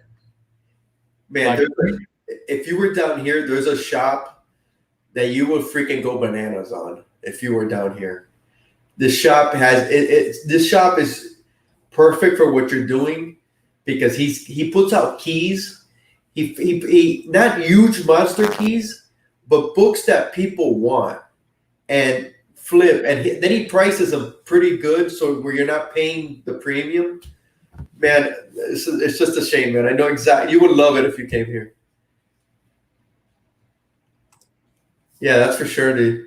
Man, if you were down here, there's a shop that you would freaking go bananas on if you were down here. This shop this shop is perfect for what you're doing because he puts out keys. He not huge monster keys, but books that people want and flip, and then he prices them pretty good, so where you're not paying the premium. Man, it's just a shame, man. I know exactly. You would love it if you came here. Yeah, that's for sure, dude.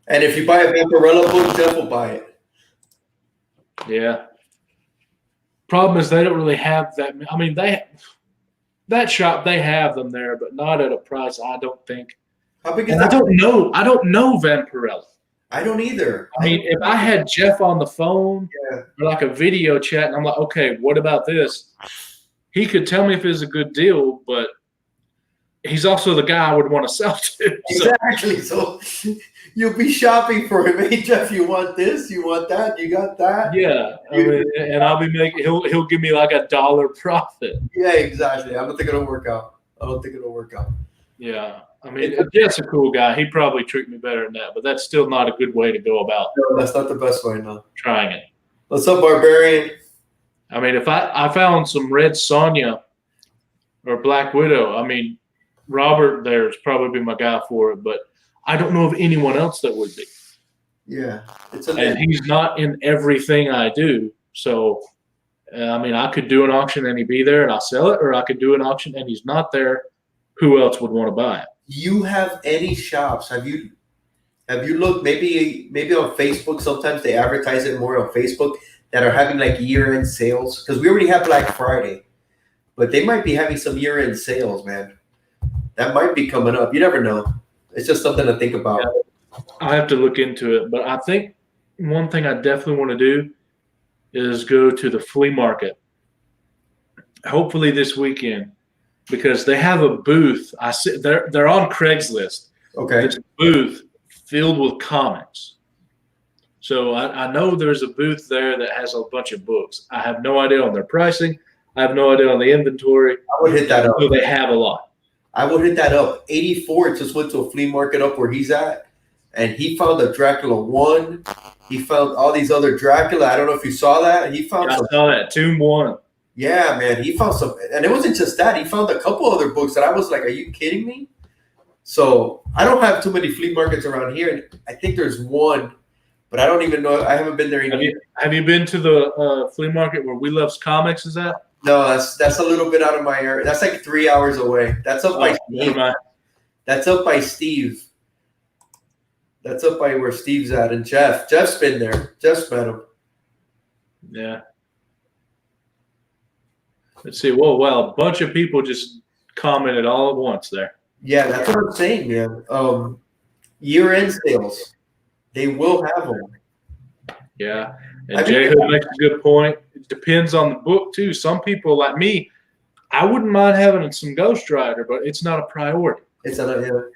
And if you buy a Vampirella book, Jeff will buy it. Yeah. Problem is they don't really have that. I mean, that shop they have them there, but not at a price I don't think. How big is And I that? don't know. I don't know Vampirella. I don't either. I mean, if I had Jeff on the phone Yeah. or like a video chat, and I'm like, okay, what about this? He could tell me if it's a good deal, but he's also the guy I would want to sell to. So, Exactly. So you'll be shopping for him. Hey Jeff, you want this? You want that? You got that? yeah, I mean, and I'll be making. He'll give me like $1 profit. Yeah, exactly. I don't think it'll work out. Yeah, I mean, Jeff's a cool guy. He'd probably treat me better than that, but that's still not a good way to go about No, that's not the best way, no. trying it. What's up, Barbarian? I mean, if I found some Red Sonja or Black Widow, I mean, Robert there is probably be my guy for it, but I don't know of anyone else that would be. Yeah, And he's not in everything I do. So, I mean, I could do an auction and he'd be there and I'll sell it, or I could do an auction and he's not there. Who else would want to buy it? Do you have any shops? Have you looked maybe on Facebook? Sometimes they advertise it more on Facebook that are having like year-end sales, because we already have Black Friday, but they might be having some year-end sales, man. That might be coming up. You never know. It's just something to think about. Yeah, I have to look into it, but I think one thing I definitely want to do is go to the flea market, hopefully this weekend, because they have a booth. I see they're on Craigslist. Okay. This booth filled with comics. So I know there's a booth there that has a bunch of books. I have no idea on their pricing. I have no idea on the inventory. I would hit that up. So they have a lot. I would hit that up. 84 just went to a flea market up where he's at, and he found a Dracula 1. He found all these other Dracula. I don't know if you saw that. He found I saw that Tomb 1. Yeah, man. He found some, and it wasn't just that. He found a couple other books that I was like, "Are you kidding me?" So I don't have too many flea markets around here. I think there's one, but I don't even know. I haven't been there. Have you been to the flea market where We Loves Comics is at? No, that's a little bit out of my area. That's like 3 hours away. That's up by Steve. That's up by Steve. That's up by where Steve's at, and Jeff. Jeff's been there. Jeff's met him. Yeah. Let's see. Whoa, wow. A bunch of people just commented all at once there. Yeah, that's what I'm saying, man. Year-end sales. They will have them. Yeah. And Jay Hood makes a good point. It depends on the book, too. Some people, like me, I wouldn't mind having some Ghost Rider, but it's not a priority. It's not The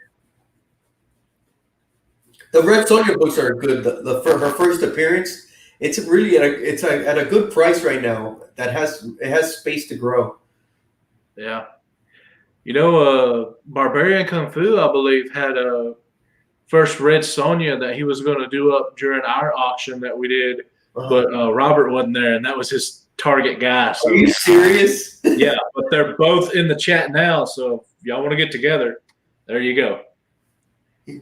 Red Sonja books are good. For her first appearance, it's really at a good price right now. It has space to grow. Yeah. You know, Barbarian Kung Fu, I believe, had a first Red Sonja that he was going to do up during our auction that we did, but Robert wasn't there, and that was his target guy. So, are you serious? Yeah, but they're both in the chat now, so if y'all want to get together, there you go.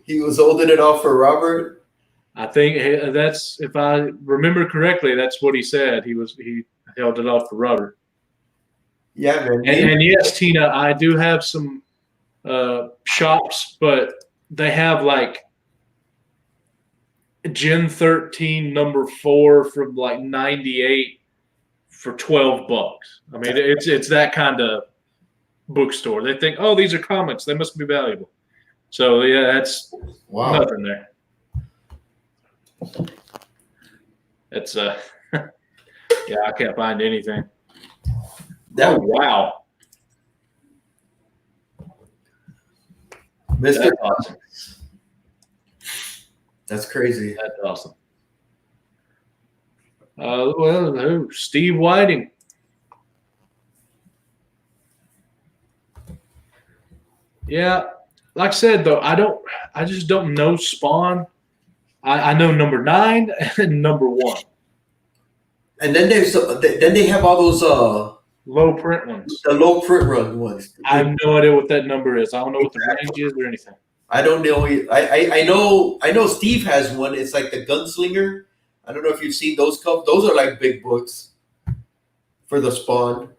He was holding it off for Robert? I think that's, if I remember correctly, that's what he said. He held it off for Robert. Yeah, man. And yes, Tina, I do have some shops, but they have like Gen 13 number 4 from like 98 for $12. I mean, it's that kind of bookstore. They think, oh, these are comics, they must be valuable. So yeah, that's nothing there. It's yeah, I can't find anything. Oh wow, Mr. That's awesome. That's crazy. That's awesome. Well, Steve Whiting. Yeah, like I said though, I just don't know Spawn. I know number 9 and number 1. And then they have all those low print ones. The low print run ones. I have no idea what that number is. I don't know what the range is or anything. I don't know. I know Steve has one. It's like the Gunslinger. I don't know if you've seen those cups. Those are like big books for the Spawn.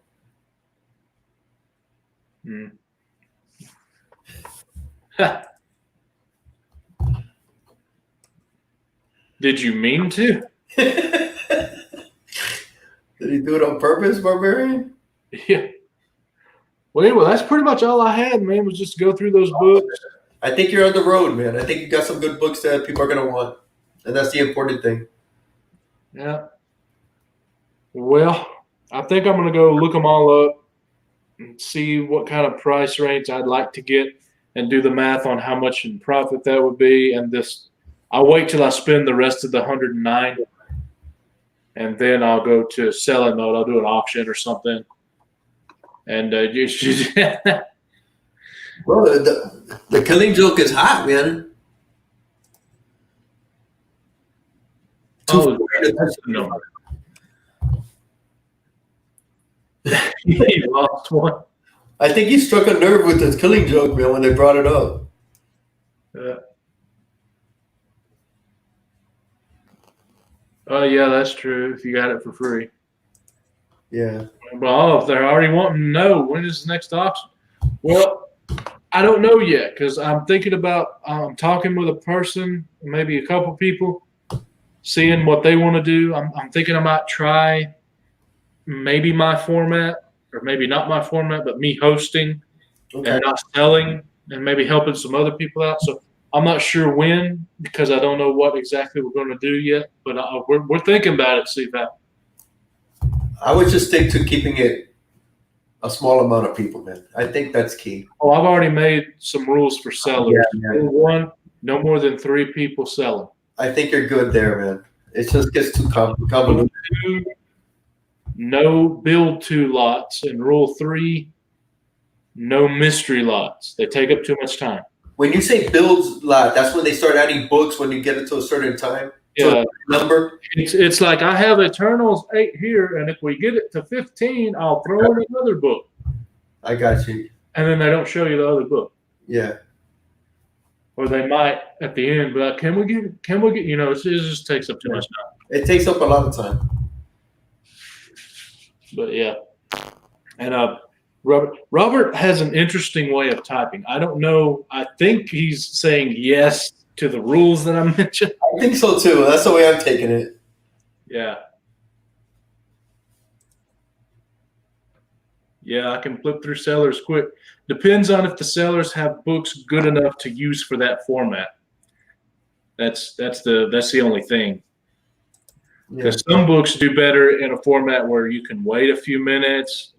Hmm. Did you mean to? Did he do it on purpose, Barbarian? Yeah. Well, anyway, that's pretty much all I had, man. Was just go through those books. I think you're on the road, man. I think you got some good books that people are gonna want, and that's the important thing. Yeah. Well, I think I'm gonna go look them all up and see what kind of price range I'd like to get, and do the math on how much in profit that would be. And this, I'll wait till I spend the rest of the 109, and then I'll go to selling mode. I'll do an auction or something. And Bro, the Killing Joke is hot, man. oh, that's the number. He lost one. I think he struck a nerve with the Killing Joke, man, when they brought it up. Oh yeah, that's true. If you got it for free. Yeah. Well, if they're already wanting to know when is the next auction, well, I don't know yet because I'm thinking about talking with a person, maybe a couple people, seeing what they want to do. I'm thinking I might try maybe my format, or maybe not my format, but me hosting and not selling, and maybe helping some other people out. So I'm not sure when, because I don't know what exactly we're going to do yet. But we're thinking about it. See if that. I would just stick to keeping it a small amount of people, man. I think that's key. Oh, I've already made some rules for sellers. Yeah. Rule 1, no more than 3 people selling. I think you're good there, man. It just gets too convoluted. 2, no build 2 lots. And rule 3, no mystery lots. They take up too much time. When you say builds lot, that's when they start adding books when you get it to a certain time. Yeah. Number. It's like I have Eternals 8 here, and if we get it to 15, I'll throw in another book. I got you. And then they don't show you the other book. Yeah. Or they might at the end, but can we get? You know, it just takes up too much time. It takes up a lot of time. But yeah, and Robert has an interesting way of typing. I don't know. I think he's saying yes to the rules that I mentioned. I think so too. That's the way I'm taking it. Yeah. Yeah, I can flip through sellers quick. Depends on if the sellers have books good enough to use for that format. That's the only thing. Because some books do better in a format where you can wait a few minutes,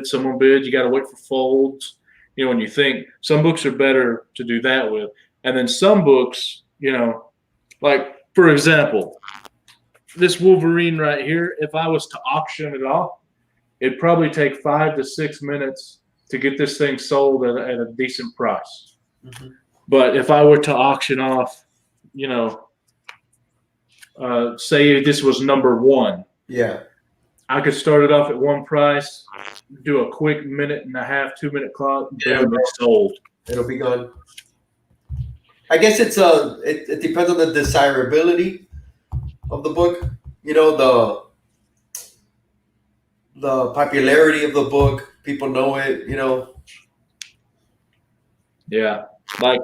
someone bid, you got to wait for folds. You know, when you think some books are better to do that with. And then some books, you know, like, for example, this Wolverine right here, if I was to auction it off, it'd probably take 5 to 6 minutes to get this thing sold at a decent price. Mm-hmm. But if I were to auction off, you know, say this was number 1. Yeah. I could start it off at one price, do a quick 1.5, 2-minute clock, and it's sold. It'll be gone. I guess it's it depends on the desirability of the book. You know, the popularity of the book. People know it, you know. Yeah. Like,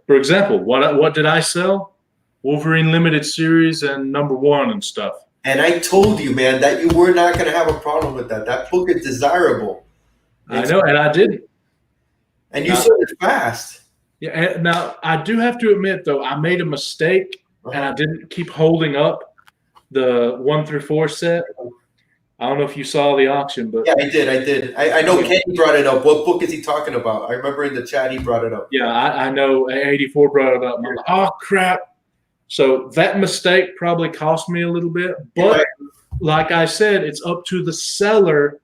for example, what did I sell? Wolverine Limited Series and number 1 and stuff. And I told you, man, that you were not going to have a problem with that. That book is desirable. I know, and I didn't. And you sold it fast. Yeah. And now, I do have to admit, though, I made a mistake, and I didn't keep holding up the 1 through 4 set. I don't know if you saw the auction, but yeah, I did. I know Kenny brought it up. What book is he talking about? I remember in the chat he brought it up. Yeah, I know 84 brought it up. And I'm like, oh crap! So that mistake probably cost me a little bit, but like I said, it's up to the seller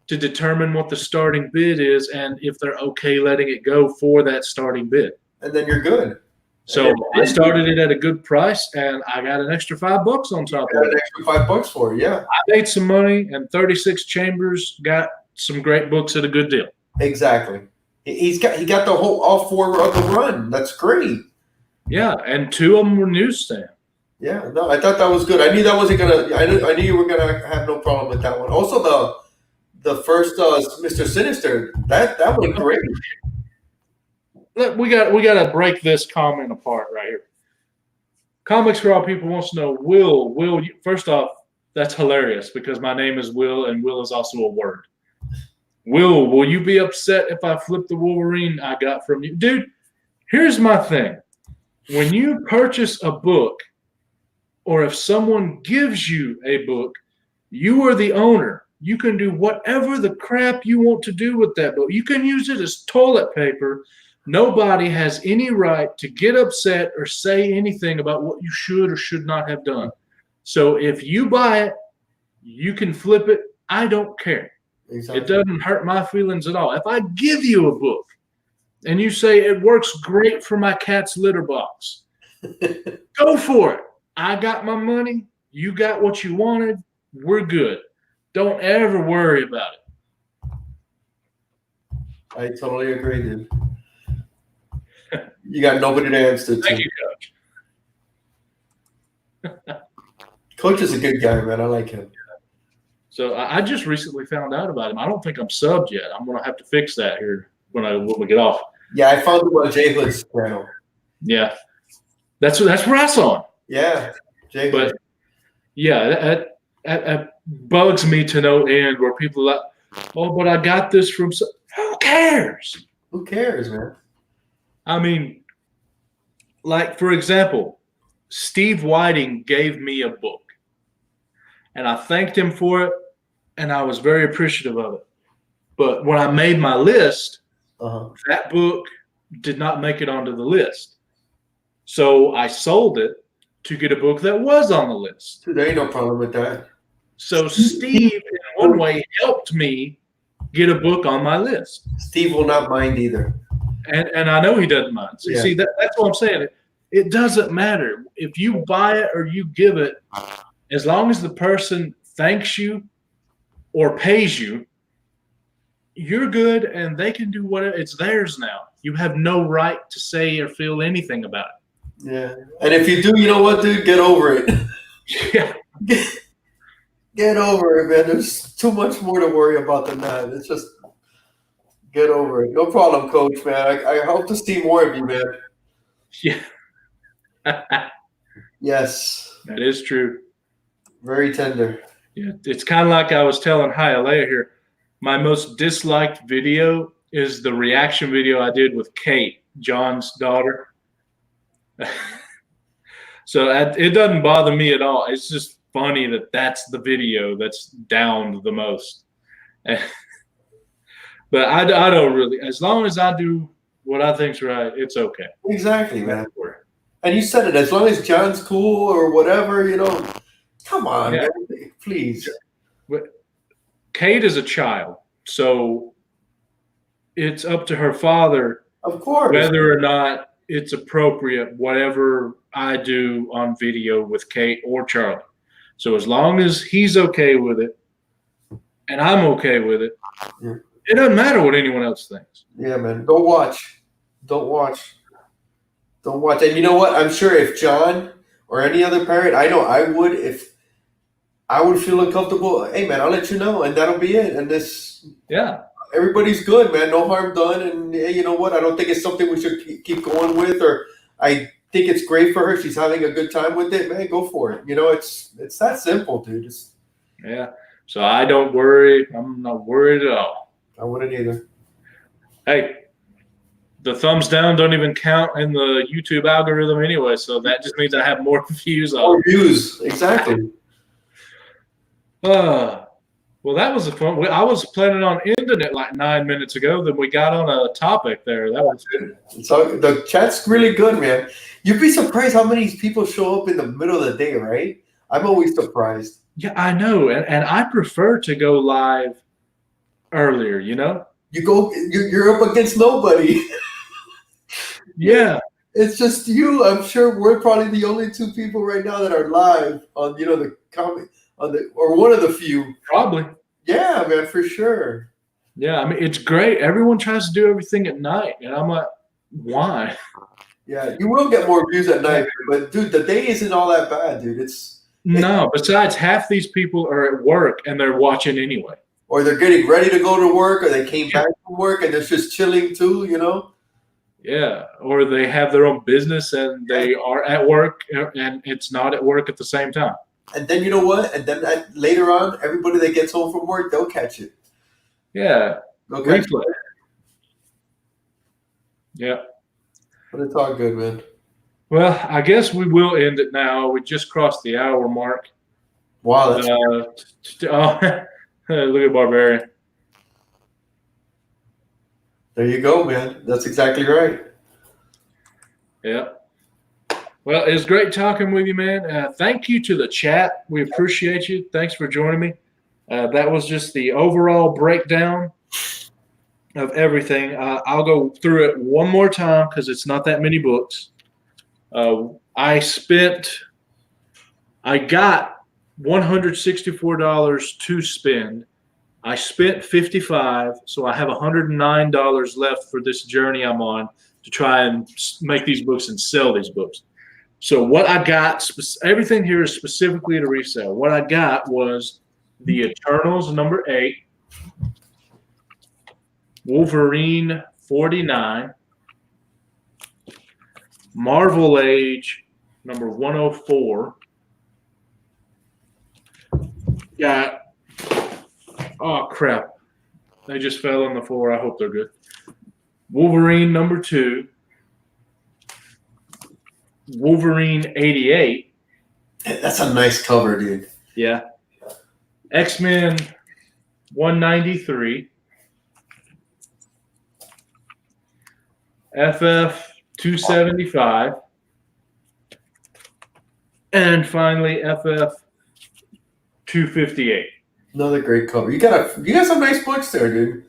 to determine what the starting bid is and if they're okay letting it go for that starting bid. And then you're good. So I started it at a good price, and I got an extra $5 on top of it. An extra $5 for it, yeah. I made some money, and 36 Chambers got some great books at a good deal. Exactly. He got all 4 of the run. That's great. Yeah, and 2 of them were newsstand. Yeah, no, I thought that was good. I knew that wasn't gonna. I knew you were gonna have no problem with that one. Also, the first Mr. Sinister that went great. We got to break this comment apart right here. Comics for All People wants to know, Will, first off, That's hilarious because my name is Will, and Will is also a word. Will you be upset if I flip the Wolverine I got from you? Dude, here's my thing. When you purchase a book, or if someone gives you a book, you are the owner. You can do whatever the crap you want to do with that book. You can use it as toilet paper. Nobody has any right to get upset or say anything about what you should or should not have done. So if you buy it, you can flip it. I don't care. Exactly. It doesn't hurt my feelings at all. If I give you a book and you say it works great for my cat's litter box, go for it. I got my money. You got what you wanted. We're good. Don't ever worry about it. I totally agree, dude. You got nobody to answer to. Thank you, Coach. Coach is a good guy, man. I like him. So I just recently found out about him. I don't think I'm subbed yet. I'm gonna have to fix that here when we get off. Yeah, I found him on Jay Hood's channel. Yeah, that's where I saw him. Yeah, Jay Hood. But yeah, that bugs me to no end. Where people are like, oh, but I got this from. Who cares? Who cares, man? I mean, like for example, Steve Whiting gave me a book, and I thanked him for it, and I was very appreciative of it. But when I made my list, that book did not make it onto the list. So I sold it to get a book that was on the list. There ain't no problem with that. So Steve, in one way, helped me get a book on my list. Steve will not mind either. And I know he doesn't mind. So Yeah. see, that's what I'm saying. It doesn't matter. If you buy it or you give it, as long as the person thanks you or pays you, you're good, and they can do whatever. It's theirs now. You have no right to say or feel anything about it. Yeah. And if you do, you know what, dude? Get over it. Yeah. Get over it, man. There's too much more to worry about than that. It's just get over it. No problem, Coach, man. I hope to see more of you, man. Yeah. Yes. That is true. Very tender. Yeah. It's kind of like I was telling Hialeah here. My most disliked video is the reaction video I did with Kate, John's daughter. So it doesn't bother me at all. It's just funny that that's the video that's downed the most. But I don't really. As long as I do what I think's right, it's okay. Exactly, man. And you said it. As long as John's cool or whatever, you know. Come on, man. Please. But Kate is a child, so it's up to her father, of course, whether or not it's appropriate, whatever I do on video with Kate or Charlie. So as long as he's okay with it and I'm okay with it, it doesn't matter what anyone else thinks. Yeah, man. Don't watch. Don't watch. Don't watch. And you know what? I'm sure if John or any other parent, I know I would, if I would feel uncomfortable, hey, man, I'll let you know, and that'll be it. And this, yeah, everybody's good, man. No harm done. And hey, you know what? I don't think it's something we should keep going with, or I think it's great for her. She's having a good time with it, man. Go for it. You know, it's that simple, dude. Yeah. So I don't worry. I'm not worried at all. I wouldn't either. Hey, the thumbs down don't even count in the YouTube algorithm anyway, so that just means I have more views on it. More views, exactly. Well, that was a fun. I was planning on ending it like 9 minutes ago. Then we got on a topic there. That was good. So the chat's really good, man. You'd be surprised how many people show up in the middle of the day, right? I'm always surprised. Yeah, I know, and I prefer to go live earlier. You know, you're up against nobody. Yeah, it's just you. I'm sure we're probably the only two people right now that are live on the comment on the, or one of the few. Probably. Yeah, man, for sure. Yeah, I mean it's great. Everyone tries to do everything at night, and I'm like, why? Yeah, you will get more views at night, but dude, the day isn't all that bad, dude. No. Besides, half these people are at work and they're watching anyway, or they're getting ready to go to work, or they came back from work and they're just chilling too. You know. Yeah, or they have their own business and they are at work and it's not at work at the same time. And then you know what? And then later on, everybody that gets home from work, they'll catch it. Yeah. They'll catch Replay. it. Yeah. But it's all good, man. Well, I guess we will end it now. We just crossed the hour mark. Wow, that's Oh, look at Barbarian. there you go, man. That's exactly right. Yeah. Well, it was great talking with you, man. Thank you to the chat. We appreciate you. Thanks for joining me. That was just the overall breakdown of everything. I'll go through it one more time because it's not that many books. I got $164 to spend. I spent $55, so I have $109 left for this journey I'm on to try and make these books and sell these books. So what I got, everything here is specifically to resell. What I got was the Eternals number 8, Wolverine 49, Marvel Age number 104. Got, oh crap, they just fell on the floor. I hope they're good. Wolverine number 2, Wolverine 88. That's a nice cover, dude. Yeah. XMen 193. FF 275. And finally FF 258. Another great cover. You got some nice books there, dude.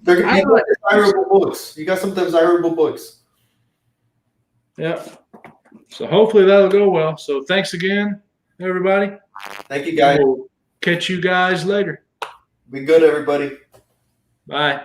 You got desirable books. You got some desirable books. Yeah. So hopefully that'll go well. So thanks again, everybody. Thank you, guys. We'll catch you guys later. Be good, everybody. Bye.